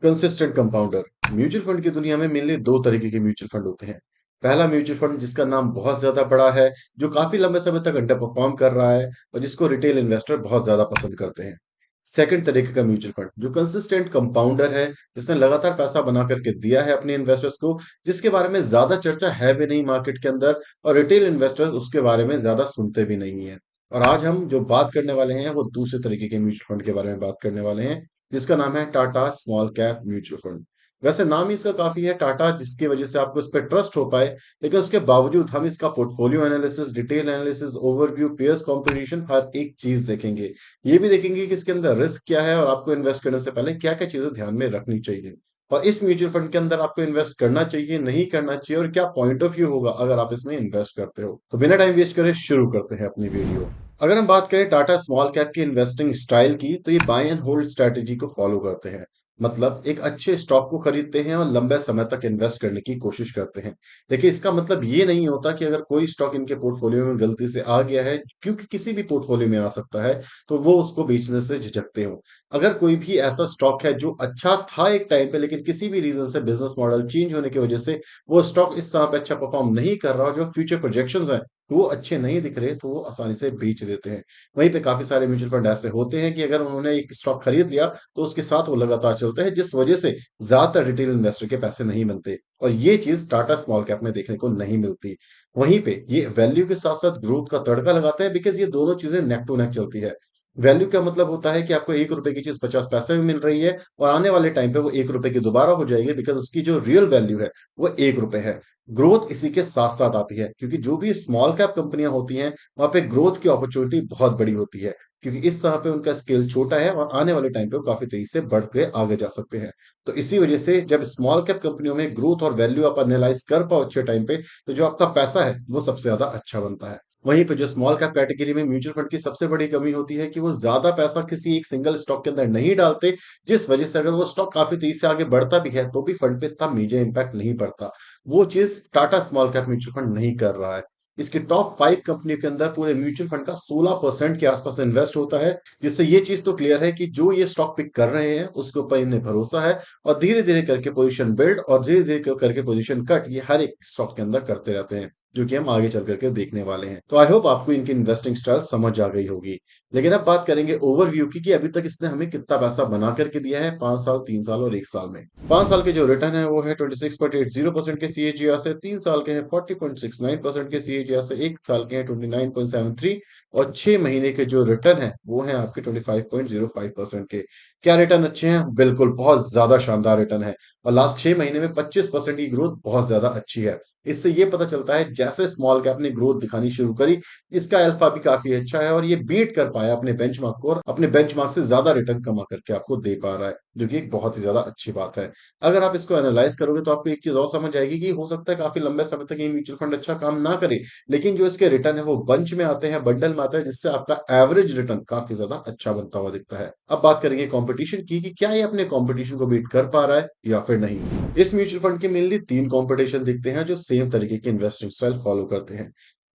Consistent compounder mutual fund की दुनिया में मेनली दो तरीके के म्यूचुअल फंड होते हैं। पहला म्यूचुअल फंड जिसका नाम बहुत ज्यादा बड़ा है, जो काफी लंबे समय तक अंडर परफॉर्म कर रहा है और जिसको रिटेल इन्वेस्टर बहुत ज्यादा पसंद करते हैं। सेकंड तरीके का म्यूचुअल फंड जो कंसिस्टेंट कंपाउंडर है, जिसने लगातार पैसा बना करके दिया है अपने इन्वेस्टर्स को, जिसके बारे में ज्यादा चर्चा है भी नहीं मार्केट के अंदर, और रिटेल इन्वेस्टर्स उसके बारे में ज्यादा सुनते भी नहीं है। और आज हम जो बात करने वाले हैं वो दूसरे तरीके के म्यूचुअल फंड के बारे में बात करने वाले हैं, जिसका नाम है Tata small cap mutual fund. वैसे नाम ही इसका काफी है टाटा, जिसकी वजह से आपको इस पे ट्रस्ट हो पाए, लेकिन उसके बावजूद हम इसका portfolio analysis, detail analysis, overview, peers competition, हर एक चीज देखेंगे। ये भी देखेंगे कि इसके अंदर रिस्क क्या है और आपको इन्वेस्ट करने से पहले क्या क्या चीजें ध्यान में रखनी चाहिए, और इस म्यूचुअल फंड के अंदर आपको इन्वेस्ट करना चाहिए, नहीं करना चाहिए, और क्या पॉइंट ऑफ व्यू होगा अगर आप इसमें इन्वेस्ट करते हो। तो बिना टाइम वेस्ट करे शुरू करते हैं अपनी वीडियो। अगर हम बात करें टाटा स्मॉल कैप की इन्वेस्टिंग स्टाइल की, तो ये बाय एंड होल्ड स्ट्रैटेजी को फॉलो करते हैं। मतलब एक अच्छे स्टॉक को खरीदते हैं और लंबे समय तक इन्वेस्ट करने की कोशिश करते हैं। देखिए, इसका मतलब ये नहीं होता कि अगर कोई स्टॉक इनके पोर्टफोलियो में गलती से आ गया है, क्योंकि किसी भी पोर्टफोलियो में आ सकता है, तो वो उसको बेचने से झिझकते हो। अगर कोई भी ऐसा स्टॉक है जो अच्छा था एक टाइम पे, लेकिन किसी भी रीजन से बिजनेस मॉडल चेंज होने की वजह से वो स्टॉक इस समय पे अच्छा परफॉर्म नहीं कर रहा, और जो फ्यूचर प्रोजेक्शंस हैं वो अच्छे नहीं दिख रहे, तो वो आसानी से बेच देते हैं। वहीं पे काफ़ी सारे म्यूचुअल फंड ऐसे होते हैं कि अगर उन्होंने एक स्टॉक खरीद लिया, तो उसके साथ वो लगातार चलते हैं, जिस वजह से ज़्यादातर रिटेल इन्वेस्टर के पैसे नहीं बनते, और ये चीज़ टाटा स्मॉल कैप में देखने को नहीं मिलती। वहीं पे ये वैल्यू के साथ-साथ ग्रोथ का तड़का लगाते हैं, बिकॉज़ ये दोनों चीज़ें नेक टू नेक चलती है। वैल्यू का मतलब होता है कि आपको ₹1 की चीज़ 50 पैसे में मिल रही है, और आने वाले टाइम पे वो ₹1 की दोबारा हो जाएगी, बिकॉज़ उसकी जो रियल वैल्यू है, वो ₹1 है। ग्रोथ इसी के साथ-साथ आती है, क्योंकि जो भी स्मॉल कैप कंपनियाँ होती हैं, वहाँ पे ग्रोथ की अपॉर्चुनिटी बहुत बड़ी होती है, क्योंकि इस समय पे उनका स्केल छोटा है और आने वाले टाइम पे वो काफ़ी तेज़ी से बढ़ के आगे जा सकते हैं। तो इसी वजह से जब स्मॉल कैप कंपनियों में ग्रोथ और वैल्यू आप एनालाइज़ कर पाओ अच्छे टाइम पे, तो जो आपका पैसा है, वो सबसे ज़्यादा अच्छा बनता है। वहीं पे जो स्मॉल कैप कैटेगरी में म्यूचुअल फंड की सबसे बड़ी कमी होती है कि वो ज़्यादा पैसा किसी एक सिंगल स्टॉक के अंदर नहीं डालते, जिस वजह से अगर वो स्टॉक काफ़ी तेज़ी से आगे बढ़ता भी है, तो भी फंड पे इतना मेजर इम्पैक्ट नहीं पड़ता। वो चीज़ Tata small cap mutual fund नहीं कर रहा है। इसकी टॉप 5 कंपनियों के अंदर पूरे म्यूचुअल फंड का 16% के आसपास इन्वेस्ट होता है, जिससे ये चीज़ तो क्लियर है कि जो ये स्टॉक पिक कर रहे हैं, उसके ऊपर इन्हें भरोसा है, और धीरे-धीरे करके पोज़ीशन बिल्ड और धीरे-धीरे करके पोज़ीशन कट, ये हर एक स्टॉक के अंदर करते रहते हैं, जो कि हम आगे चल कर के देखने वाले हैं। तो आई होप आपको इनकी इन्वेस्टिंग स्टाइल समझ आ गई होगी। लेकिन अब बात करेंगे ओवरव्यू की, कि अभी तक इसने हमें कितना पैसा बना कर के दिया है 5 साल, 3 साल और 1 साल में। 5 साल के जो रिटर्न है वो है 26.80% के सीएजीआर से, 3 साल के हैं 40.69% के सीएजीआर से, 1 साल के हैं 29.73, और 6 महीने के जो रिटर्न है वो है आपके 25.05% के। क्या रिटर्न अच्छे हैं? बिल्कुल, बहुत ज़्यादा शानदार रिटर्न है, और लास्ट 6 महीने में 25% की ग्रोथ बहुत ज़्यादा अच्छी है। इससे ये पता चलता है जैसे स्मॉल कैप ने ग्रोथ दिखानी शुरू करी, इसका अल्फा भी काफ़ी अच्छा है, और ये बीट कर पाया अपने बेंचमार्क को, और अपने बेंचमार्क से ज़्यादा रिटर्न कमा करके आपको दे पा रहा है, जो कि एक बहुत ही ज़्यादा अच्छी बात है। अगर आप इसको एनालाइज़ करोगे तो आपको एक चीज़ और समझ आएगी कि हो सकता है काफ़ी लंबे समय तक ये म्यूचुअल फंड अच्छा काम ना करे, लेकिन जो इसके रिटर्न है वो बंच में आते हैं, बंडल में आते हैं, जिससे आपका एवरेज रिटर्न काफ़ी ज़्यादा अच्छा बनता हुआ दिखता है। अब बात करेंगे कॉम्पिटिशन की, कि क्या ये अपने कॉम्पिटिशन को बीट कर पा रहा है या फिर नहीं। इस म्यूचुअल फंड के मेनली 3 कॉम्पिटिशन दिखते हैं जो सेम तरीके की इन्वेस्टिंग स्टाइल फॉलो करते हैं।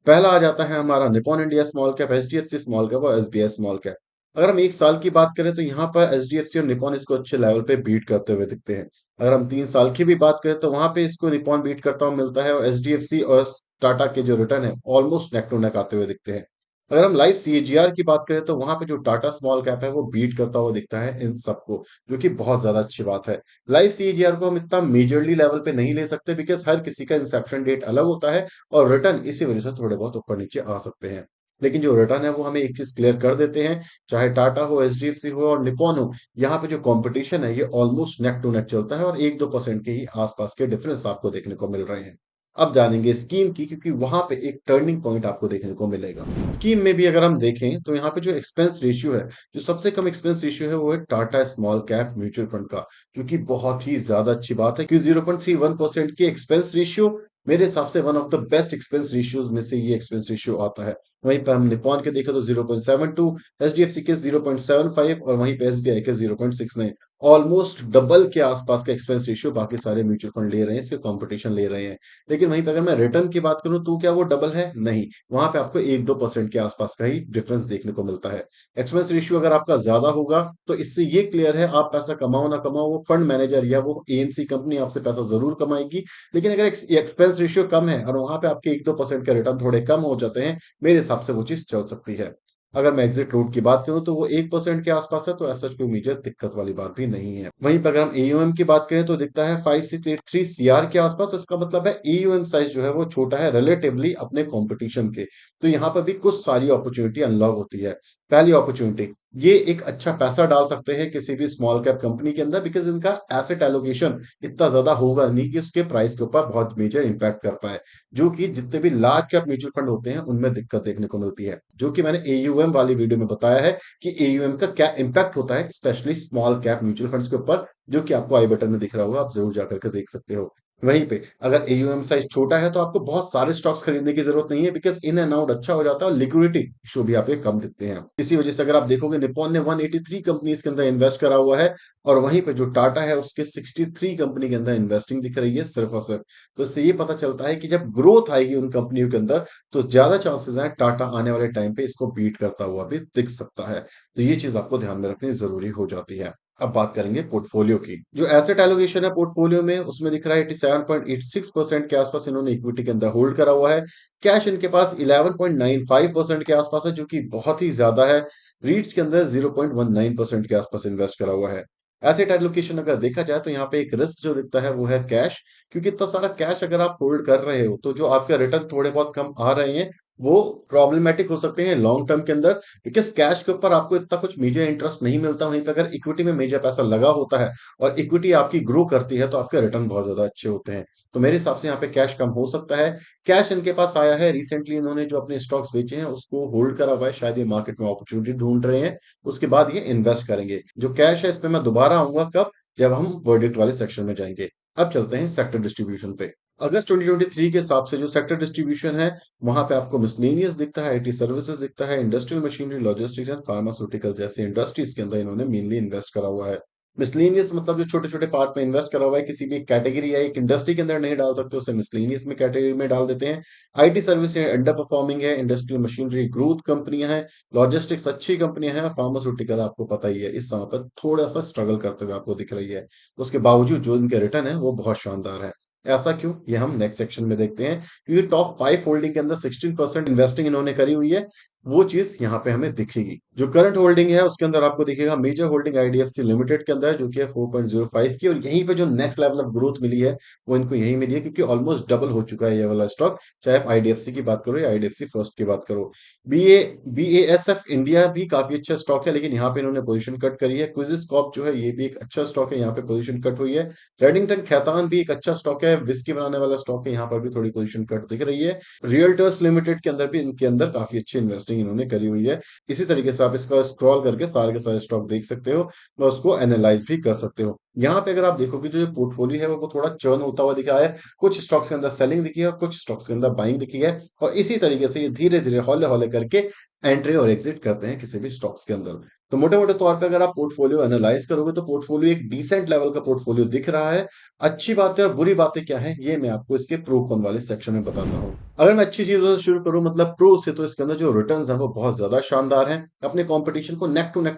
पहला आ जाता है हमारा Nippon India small cap, HDFC small cap और एसबीआई स्मॉल कैप। अगर हम 1 साल की बात करें, तो यहाँ पर एचडीएफसी और निप्पॉन इसको अच्छे लेवल पे बीट करते हुए दिखते हैं। अगर हम 3 साल की भी बात करें, तो वहाँ पे इसको निप्पॉन बीट करता हुआ मिलता है, और एचडीएफसी और टाटा के जो रिटर्न है ऑलमोस्ट नेक टू नेक आते हुए दिखते हैं। अगर हम लाइव सीएजीआर की बात करें, तो वहाँ पे जो टाटा स्मॉल कैप है वो बीट करता हुआ दिखता है इन सबको, जो कि बहुत ज़्यादा अच्छी बात है। लाइव सीएजीआर को हम इतना मेजरली लेवल पे नहीं ले सकते, बिकॉज़ हर किसी का इंसेप्शन डेट अलग होता है, और रिटर्न इसी वजह से थोड़े बहुत ऊपर-नीचे आ सकते हैं। लेकिन जो रिटर्न है वो हमें एक चीज़ क्लियर कर देते हैं, चाहे टाटा हो, एचडीएफसी हो और निप्पॉन हो, यहाँ पे जो कॉम्पिटिशन है ये ऑलमोस्ट नेक टू नेक चलता है, और 1-2% के ही आस-पास के डिफरेंस आपको देखने को मिल रहे हैं। अब जानेंगे स्कीम की, क्योंकि वहाँ पे एक टर्निंग पॉइंट आपको देखने को मिलेगा। स्कीम में भी अगर हम देखें, तो यहाँ पे जो एक्सपेंस रेशियो है, जो सबसे कम एक्सपेंस रेशियो है, वो है Tata small cap mutual fund का, जो कि बहुत ही ज़्यादा अच्छी बात है कि 0.31% की एक्सपेंस रेशियो मेरे हिसाब से one of the best expense ratios में से ये एक्सपेंस रेशियो आता है। वहीं पे हम निप्पॉन के देखें तो 0.72, एचडीएफसी के 0.75 और वहीं पे एसबीआई के 0.69। ऑलमोस्ट डबल के आसपास का एक्सपेंस रेशियो बाकी सारे म्यूचुअल फंड ले रहे हैं, इसके कंपटीशन ले रहे हैं। लेकिन वहीं पे अगर मैं रिटर्न की बात करूं तो क्या वो डबल है? नहीं। वहां पे आपको 1-2% के आसपास का ही डिफरेंस देखने को मिलता है। एक्सपेंस रेशियो अगर आपका ज्यादा होगा तो इससे ये क्लियर है, आप पैसा कमाओ ना कमाओ, वो फंड मैनेजर या वो एएमसी कंपनी आपसे पैसा जरूर कमाएगी। लेकिन अगर एक्सपेंस रेशियो कम है और वहां पे आपके 1-2% के रिटर्न थोड़े कम हो जाते हैं, मेरे हिसाब से वो चीज चल सकती है। अगर मैं एग्जिट रेट की बात करूं तो वो 1% के आसपास है, तो ऐसा कोई मेजर दिक्कत वाली बात भी नहीं है। वहीं पर अगर हम एयूएम की बात करें तो दिखता है 5683 सीआर के आसपास। तो इसका मतलब है एयूएम साइज जो है वो छोटा है रिलेटिवली अपने कंपटीशन के। तो यहाँ पर भी कुछ सारी अपॉर्चुनिटी अनलॉक होती है। पहली अपॉर्चुनिटी, ये एक अच्छा पैसा डाल सकते हैं किसी भी स्मॉल कैप कंपनी के अंदर, बिकॉज इनका एसेट एलोकेशन इतना ज्यादा होगा नहीं कि उसके प्राइस के ऊपर बहुत मेजर इंपैक्ट कर पाए, जो कि जितने भी लार्ज कैप म्यूचुअल फंड होते हैं उनमें दिक्कत देखने को मिलती है, जो कि मैंने एयूएम वाली वीडियो में बताया है कि एयूएम का क्या इंपैक्ट होता है specially small cap mutual funds के ऊपर, जो कि आपको आई बटन में दिख रहा होगा, आप जरूर जाकर के देख सकते हो। वहीं पे अगर एयूएम साइज छोटा है तो आपको बहुत सारे स्टॉक्स खरीदने की जरूरत नहीं है, बिकॉज इन एंड आउट अच्छा हो जाता है और लिक्विडिटी इशू भी आप कम दिखते हैं। इसी वजह से अगर आप देखोगे निप्पॉन ने 183 कंपनीज के अंदर इन्वेस्ट करा हुआ है, और वहीं पे जो टाटा है उसके 63 कंपनी के अंदर इन्वेस्टिंग दिख रही है सिर्फ और सिर्फ। तो इससे ये पता चलता है कि जब ग्रोथ आएगी उन कंपनियों के अंदर तो ज्यादा चांसेस हैं टाटा आने वाले टाइम पे इसको बीट करता हुआ भी दिख सकता है। तो ये चीज आपको ध्यान में रखनी जरूरी हो जाती है। अब बात करेंगे पोर्टफोलियो की। जो एसेट एलोकेशन है पोर्टफोलियो में, उसमें दिख रहा है 87.86% के आसपास इन्होंने इक्विटी के अंदर होल्ड करा हुआ है। कैश इनके पास 11.95% के आसपास है, जो कि बहुत ही ज्यादा है। रीट्स के अंदर 0.19% के आसपास इन्वेस्ट करा हुआ है। एसेट एलोकेशन अगर देखा जाए तो यहाँ पे एक रिस्क जो दिखता है वो है कैश, क्योंकि इतना सारा कैश अगर आप होल्ड कर रहे हो तो जो आपके रिटर्न थोड़े बहुत कम आ रहे हैं वो प्रॉब्लमेटिक हो सकते हैं लॉन्ग टर्म के अंदर, बिकॉज कैश के ऊपर आपको इतना कुछ मेजर इंटरेस्ट नहीं मिलता। वहीं पे अगर इक्विटी में मेजर पैसा लगा होता है और इक्विटी आपकी ग्रो करती है तो आपके रिटर्न बहुत ज्यादा अच्छे होते हैं। तो मेरे हिसाब से यहाँ पे कैश कम हो सकता है। कैश इनके पास आया है रिसेंटली, इन्होंने जो अपने स्टॉक्स बेचे हैं उसको होल्ड करा हुआ है, शायद ये मार्केट में अपॉर्चुनिटी ढूंढ रहे हैं, उसके बाद ये इन्वेस्ट करेंगे। जो कैश है इस पे मैं दोबारा आऊंगा कब, जब हम वर्डिक्ट वाले सेक्शन में जाएंगे। अब चलते हैं सेक्टर डिस्ट्रीब्यूशन पे। अगस्त 2023 के हिसाब से जो सेक्टर डिस्ट्रीब्यूशन है, वहां पे आपको मिसलेनियस दिखता है, आईटी सर्विसेज दिखता है, industrial machinery, logistics and pharmaceutical जैसे इंडस्ट्रीज के अंदर इन्होंने मेनली इन्वेस्ट करा हुआ है। मिसलेनियस मतलब जो छोटे छोटे पार्ट में इन्वेस्ट करा हुआ है, किसी भी कैटेगरी या एक इंडस्ट्री के अंदर नहीं डाल सकते, उसे मिसलेनियस में कैटेगरी में डाल देते हैं। आईटी सर्विस अंडर परफॉर्मिंग है, इंडस्ट्रियल मशीनरी ग्रोथ कंपनियां हैं, लॉजिस्टिक्स अच्छी कंपनियां हैं, फार्मास्यूटिकल आपको पता ही है इस समय पर थोड़ा सा स्ट्रगल करते हुए आपको दिख रही है। उसके बावजूद जो इनके रिटर्न है वो बहुत शानदार है। ऐसा क्यों, ये हम नेक्स्ट सेक्शन में देखते हैं, क्योंकि टॉप 5 होल्डिंग के अंदर 16% इन्वेस्टिंग इन्होंने करी हुई है। वो चीज यहाँ पे हमें दिखेगी। जो करंट होल्डिंग है उसके अंदर आपको दिखेगा मेजर होल्डिंग आईडीएफसी लिमिटेड के अंदर है, जो कि है 4.05 की, और यहीं पे जो नेक्स्ट लेवल ऑफ ग्रोथ मिली है वो इनको यही मिली है, क्योंकि ऑलमोस्ट डबल हो चुका है ये वाला स्टॉक, चाहे आप आईडीएफसी की बात करो या आईडीएफसी फर्स्ट की बात करो। बीएएसएफ इंडिया भी काफी अच्छा स्टॉक है, लेकिन यहाँ पे इन्होंने पोजीशन कट करी है। क्विजिस कॉर्प जो है ये भी एक अच्छा स्टॉक है, यहाँ पे पोजीशन कट हुई है। रेडिंगटन खैतान भी एक अच्छा स्टॉक है, विस्की बनाने वाला स्टॉक है, यहाँ पर भी थोड़ी पोजीशन कट दिख रही है। रियल्टर्स लिमिटेड के अंदर भी इनके अंदर काफी अच्छी इन्वेस्टिंग इन्होंने करी हुई है। इसी तरीके से आप इसका स्क्रॉल करके सारे के सारे स्टॉक देख सकते हो और उसको एनालाइज भी कर सकते हो। यहाँ पे अगर आप देखोगे जो पोर्टफोलियो है वो थोड़ा चर्न होता हुआ दिखा है, कुछ स्टॉक्स के अंदर सेलिंग दिखी है और कुछ स्टॉक्स के अंदर बाइंग दिखी है, और इसी तरीके से ये धीरे धीरे हौले हौले करके एंट्री और एग्जिट करते हैं किसी भी स्टॉक्स के अंदर। तो मोटे मोटे तौर पे अगर आप पोर्टफोलियो एनालाइज करोगे तो पोर्टफोलियो एक डिसेंट लेवल का पोर्टफोलियो दिख रहा है। अच्छी बातें और बुरी बातें क्या है ये मैं आपको इसके प्रो कॉन वाले सेक्शन में बताता हूँ। अगर मैं अच्छी चीजों से शुरू करूं मतलब प्रो से, तो इसके अंदर जो रिटर्न्स हैं वो बहुत ज्यादा शानदार हैं, अपने कंपटीशन को नेक टू नेक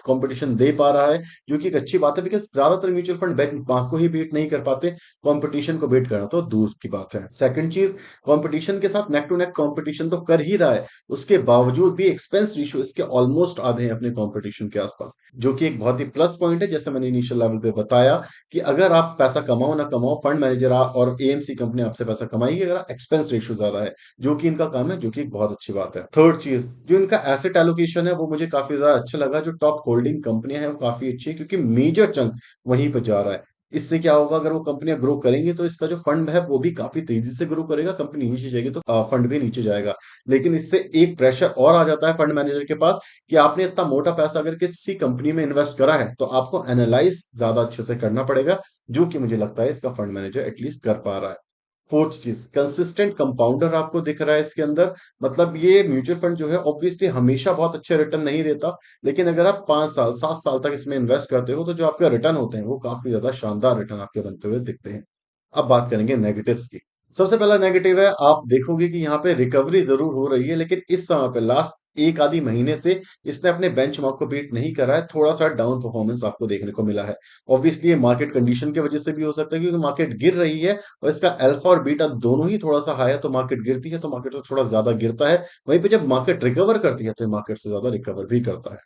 कंपटीशन दे पा रहा है, जो कि एक अच्छी बात है, बिकॉज ज्यादातर म्यूचुअल फंड बैंक को ही बीट नहीं कर पाते, कंपटीशन को बीट करना तो दूर की बात है। सेकंड चीज, कंपटीशन के साथ नेक टू नेक कंपटीशन तो कर ही रहा है, उसके बावजूद भी एक्सपेंस रेशियो इसके ऑलमोस्ट आधे हैं अपने कंपटीशन के आसपास, जो कि एक बहुत ही प्लस पॉइंट है। जैसे मैंने इनिशियल लेवल पे बताया कि अगर आप पैसा कमाओ ना कमाओ, फंड मैनेजर और एएमसी कंपनी आपसे पैसा कमाएगी अगर एक्सपेंस रेशियो ज्यादा है, जो कि इनका काम है, जो कि एक बहुत अच्छी बात है। थर्ड चीज, जो इनका एसेट एलोकेशन है वो मुझे काफी ज्यादा अच्छा लगा। जो टॉप होल्डिंग कंपनियां हैं वो काफी अच्छी है, क्योंकि मेजर चंक वहीं पर जा रहा है। इससे क्या होगा, अगर वो कंपनियां ग्रो करेंगी तो इसका जो फंड है वो भी काफी तेजी से ग्रो करेगा, कंपनी नीचे जाएगी तो फंड भी नीचे जाएगा। लेकिन इससे एक प्रेशर और आ जाता है फंड मैनेजर के पास कि आपने इतना मोटा पैसा अगर किसी कंपनी में इन्वेस्ट करा है तो आपको एनालाइज ज्यादा अच्छे से करना पड़ेगा, जो कि मुझे लगता है इसका फंड मैनेजर एटलीस्ट कर पा रहा है। फोर्थ चीज, कंसिस्टेंट कंपाउंडर आपको दिख रहा है इसके अंदर। मतलब ये म्यूचुअल फंड जो है ऑब्वियसली हमेशा बहुत अच्छे रिटर्न नहीं देता, लेकिन अगर आप 5 साल 7 साल तक इसमें इन्वेस्ट करते हो तो जो आपके रिटर्न होते हैं वो काफी ज्यादा शानदार रिटर्न आपके बनते हुए दिखते हैं। अब बात करेंगे नेगेटिव्स की। सबसे पहला नेगेटिव है, आप देखोगे कि यहाँ पे रिकवरी जरूर हो रही है, लेकिन इस समय पे लास्ट एक आधी महीने से इसने अपने बेंचमार्क को बीट नहीं करा है, थोड़ा सा डाउन परफॉर्मेंस आपको देखने को मिला है। ऑब्वियसली ये मार्केट कंडीशन की वजह से भी हो सकता है, क्योंकि मार्केट गिर रही है और इसका अल्फा और बीटा दोनों ही थोड़ा सा हाई है, तो मार्केट गिरती है तो मार्केट से थोड़ा ज्यादा गिरता है। वहीं पे जब मार्केट रिकवर करती है तो ये मार्केट से ज्यादा रिकवर भी करता है।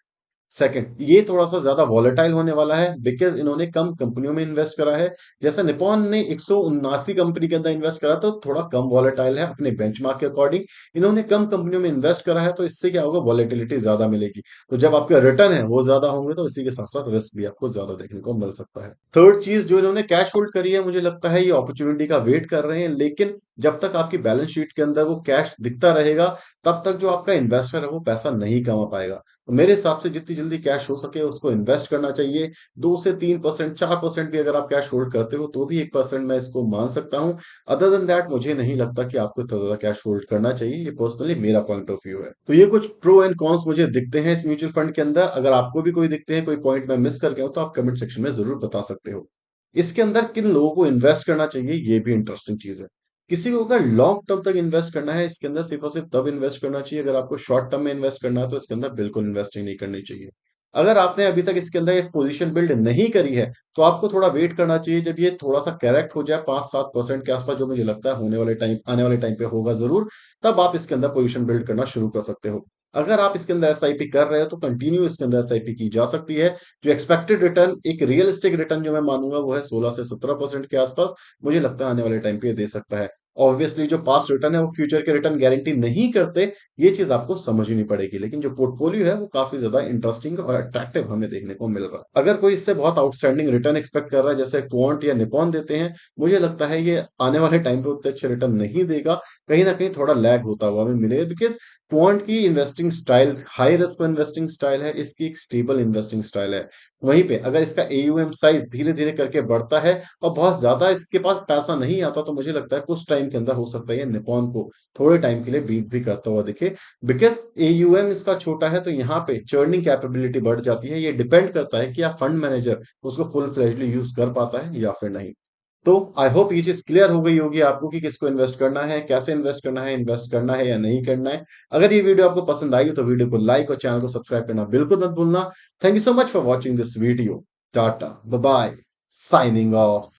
सेकंड, ये थोड़ा-सा ज़्यादा वॉलेटाइल होने वाला है बिकॉज़ इन्होंने कम कंपनियों में इन्वेस्ट करा है। जैसे निप्पॉन ने 179 कंपनी के अंदर इन्वेस्ट करा, तो थोड़ा कम वॉलेटाइल है अपने बेंचमार्क के अकॉर्डिंग। इन्होंने कम कंपनियों में इन्वेस्ट करा है, तो इससे क्या होगा, वॉलेटिलिटी ज़्यादा मिलेगी। तो जब आपके रिटर्न है वो ज़्यादा होंगे, तो इसी के साथ-साथ रिस्क भी आपको ज़्यादा देखने को मिल सकता है। थर्ड चीज़, जो इन्होंने कैश होल्ड करी है, मुझे लगता है ये अपॉर्च्युनिटी का वेट कर रहे हैं, लेकिन जब तक आपकी बैलेंस शीट के अंदर वो कैश दिखता रहेगा, तब तक जो आपका इन्वेस्टर है वो पैसा नहीं कमा पाएगा। तो मेरे हिसाब से जितनी जल्दी कैश हो सके उसको इन्वेस्ट करना चाहिए। 2 से 3%, 4% भी अगर आप कैश होल्ड करते हो तो भी 1% मैं इसको मान सकता हूँ। अदर देन दैट मुझे नहीं लगता कि आपको इतना ज़्यादा कैश होल्ड करना चाहिए। ये पर्सनली मेरा पॉइंट ऑफ व्यू है। तो ये कुछ प्रो एंड कॉन्स मुझे दिखते हैं इस म्यूचुअल फंड के अंदर। अगर आपको भी कोई दिखते हैं, कोई पॉइंट मैं मिस कर गया हूँ, तो आप कमेंट सेक्शन में ज़रूर बता सकते हो। इसके अंदर किन लोगों को इन्वेस्ट करना चाहिए, ये भी इंटरेस्टिंग चीज़ है। किसी को अगर लॉन्ग टर्म तक इन्वेस्ट करना है, इसके अंदर सिर्फ और सिर्फ तब इन्वेस्ट करना चाहिए अगर आपको शॉर्ट टर्म में इन्वेस्ट करना है, तो इसके अंदर बिल्कुल इन्वेस्टिंग नहीं करनी चाहिए। अगर आपने अभी तक इसके अंदर एक पोजीशन बिल्ड नहीं करी है, तो आपको थोड़ा वेट करना चाहिए। जब ये थोड़ा-सा करेक्ट हो जाए 5-7% के आसपास, जो मुझे लगता है होने वाले टाइम आने वाले टाइम पे होगा ज़रूर, तब आप इसके अंदर पोजीशन बिल्ड करना शुरू कर सकते हो। अगर आप इसके अंदर एसआईपी कर रहे हो, तो कंटिन्यू इसके अंदर एसआईपी की जा सकती है। जो एक्सपेक्टेड रिटर्न, एक रियलिस्टिक रिटर्न जो मैं मानूँगा, वो है 16 से 17% के आसपास। मुझे लगता है आने वाले टाइम पे ये दे सकता है। ऑब्वियसली जो पास्ट रिटर्न है वो फ्यूचर के रिटर्न गारंटी नहीं करते, ये चीज़ आपको समझनी पड़ेगी। लेकिन जो पोर्टफोलियो है वो काफ़ी ज़्यादा इंटरेस्टिंग और अट्रैक्टिव हमें देखने को मिल रहा है। अगर कोई इससे बहुत आउटस्टैंडिंग रिटर्न एक्सपेक्ट कर रहा है, जैसे क्वांट या निप्पॉन देते हैं, मुझे लगता है ये आने वाले टाइम पे उतने अच्छे रिटर्न नहीं देगा। कहीं न कहीं थोड़ा लैग होता हुआ हमें मिलेगा, बिकॉज़ क्वांट की investing style high risk investing style है, इसकी एक स्टेबल इन्वेस्टिंग स्टाइल है। वहीं पे अगर इसका एयूएम साइज़ धीरे-धीरे करके बढ़ता है और बहुत ज़्यादा इसके पास पैसा नहीं आता, तो मुझे लगता है कुछ टाइम के अंदर हो सकता है ये निप्पॉन को थोड़े टाइम के लिए बीट भी करता हुआ दिखे। बिकॉज़ एयूएम इसका छोटा है, तो यहाँ पे चर्निंग कैपेबिलिटी बढ़ जाती है। ये डिपेंड करता है कि आप फंड मैनेजर उसको फुल फ्लेज्डली यूज़ कर पाता है या फिर नहीं। तो आई होप ये चीज़ क्लियर हो गई होगी आपको कि किसको इन्वेस्ट करना है, कैसे इन्वेस्ट करना है या नहीं करना है। अगर ये वीडियो आपको पसंद आई हो तो वीडियो को लाइक और चैनल को सब्सक्राइब करना बिल्कुल मत भूलना। Thank you so much for watching this video. Tata, bye bye, signing of.